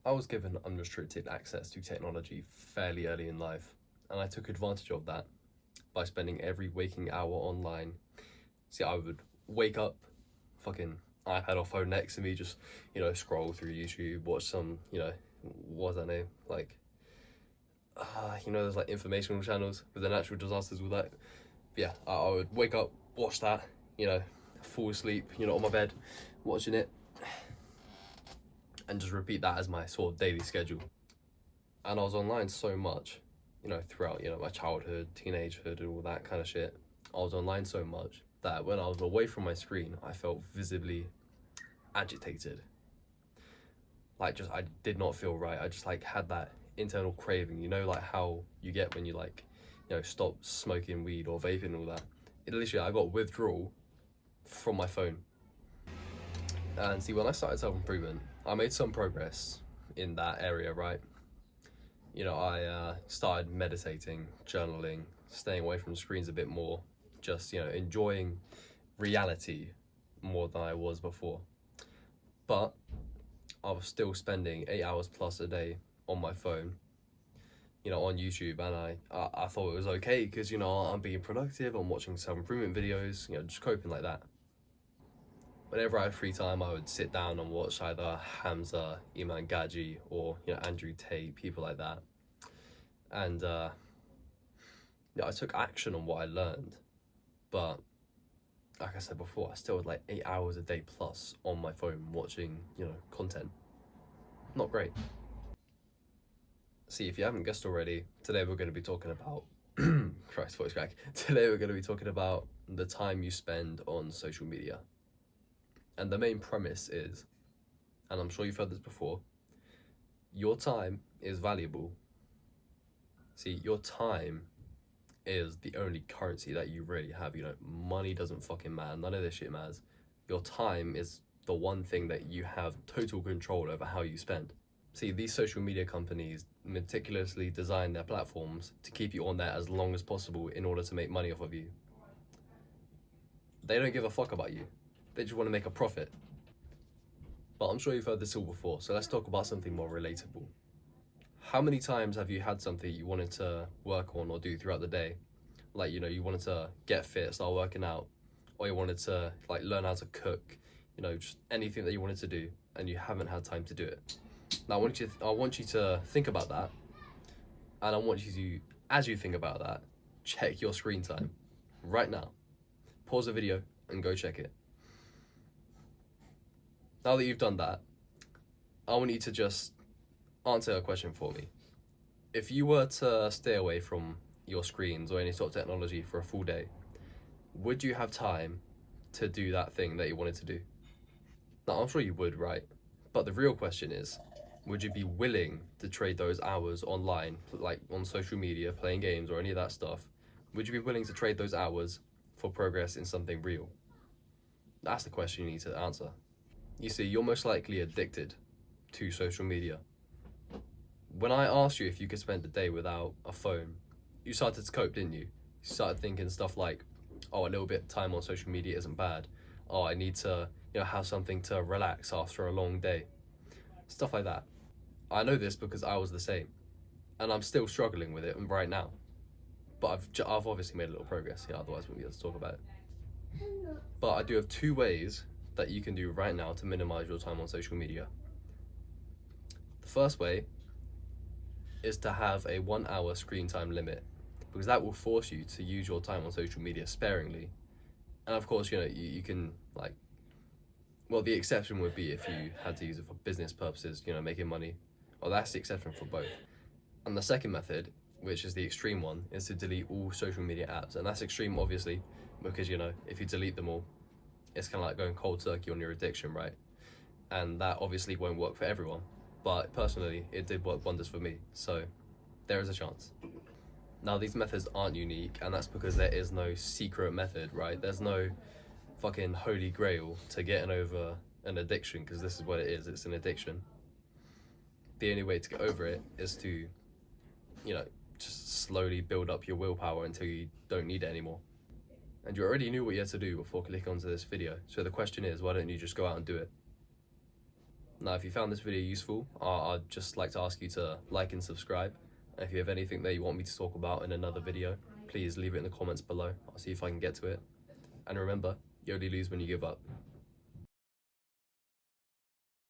I was given unrestricted access to technology fairly early in life, and I took advantage of that by spending every waking hour online. See, I would wake up, fucking iPad or phone next to me, just, scroll through YouTube, watch some, what's that name? Like, there's like informational channels with the natural disasters, with that. Yeah, I would wake up, watch that, fall asleep, on my bed, watching it, and just repeat that as my sort of daily schedule. And I was online so much, throughout, my childhood, teenagehood, and all that kind of shit. I was online so much that when I was away from my screen, I felt visibly agitated. Like, just, I did not feel right. I just, like, had that internal craving, like how you get when you, like, stop smoking weed or vaping and all that. Literally, I got withdrawal from my phone. And see, when I started self-improvement, I made some progress in that area, right? I started meditating, journaling, staying away from screens a bit more, just, enjoying reality more than I was before. But I was still spending 8 hours plus a day on my phone, on YouTube, and I thought it was okay because, I'm being productive, I'm watching self-improvement videos, just coping like that. Whenever I had free time, I would sit down and watch either Hamza, Iman Gaji, or, Andrew Tate, people like that. And I took action on what I learned, but like I said before, I still had like 8 hours a day plus on my phone watching, content. Not great. See, if you haven't guessed already, today we're going to be talking about Christ, voice crack. Today we're going to be talking about the time you spend on social media. And the main premise is, and I'm sure you've heard this before, your time is valuable. See, your time is the only currency that you really have. Money doesn't fucking matter. None of this shit matters. Your time is the one thing that you have total control over how you spend. See, these social media companies meticulously design their platforms to keep you on there as long as possible in order to make money off of you. They don't give a fuck about you. They just want to make a profit. But I'm sure you've heard this all before, so let's talk about something more relatable. How many times have you had something you wanted to work on or do throughout the day? Like, you wanted to get fit, start working out, or you wanted to, like, learn how to cook, just anything that you wanted to do, and you haven't had time to do it. Now, I want you to think about that, and I want you to, as you think about that, check your screen time right now. Pause the video and go check it. Now that you've done that, I want you to just answer a question for me. If you were to stay away from your screens or any sort of technology for a full day, would you have time to do that thing that you wanted to do? Now, I'm sure you would, right? But the real question is, would you be willing to trade those hours online, like on social media, playing games or any of that stuff? Would you be willing to trade those hours for progress in something real? That's the question you need to answer. You see, you're most likely addicted to social media. When I asked you if you could spend a day without a phone, you started to cope, didn't you? You started thinking stuff like, oh, a little bit of time on social media isn't bad. Oh, I need to, have something to relax after a long day. Stuff like that. I know this because I was the same, and I'm still struggling with it right now. But I've obviously made a little progress, otherwise we wouldn't be able to talk about it. But I do have 2 ways that you can do right now to minimize your time on social media. The first way is to have a 1 hour screen time limit, because that will force you to use your time on social media sparingly. And of course, you can, like, well, the exception would be if you had to use it for business purposes, making money. Well, that's the exception for both. And the second method, which is the extreme one, is to delete all social media apps. And that's extreme, obviously, because, if you delete them all, it's kind of like going cold turkey on your addiction, right? And that obviously won't work for everyone. But personally, it did work wonders for me. So there is a chance. Now, these methods aren't unique, and that's because there is no secret method, right? There's no fucking holy grail to getting over an addiction, because this is what it is. It's an addiction. The only way to get over it is to, just slowly build up your willpower until you don't need it anymore. And you already knew what you had to do before clicking onto this video. So the question is, why don't you just go out and do it? Now, if you found this video useful, I'd just like to ask you to like and subscribe. And if you have anything that you want me to talk about in another video, please leave it in the comments below. I'll see if I can get to it. And remember, you only lose when you give up.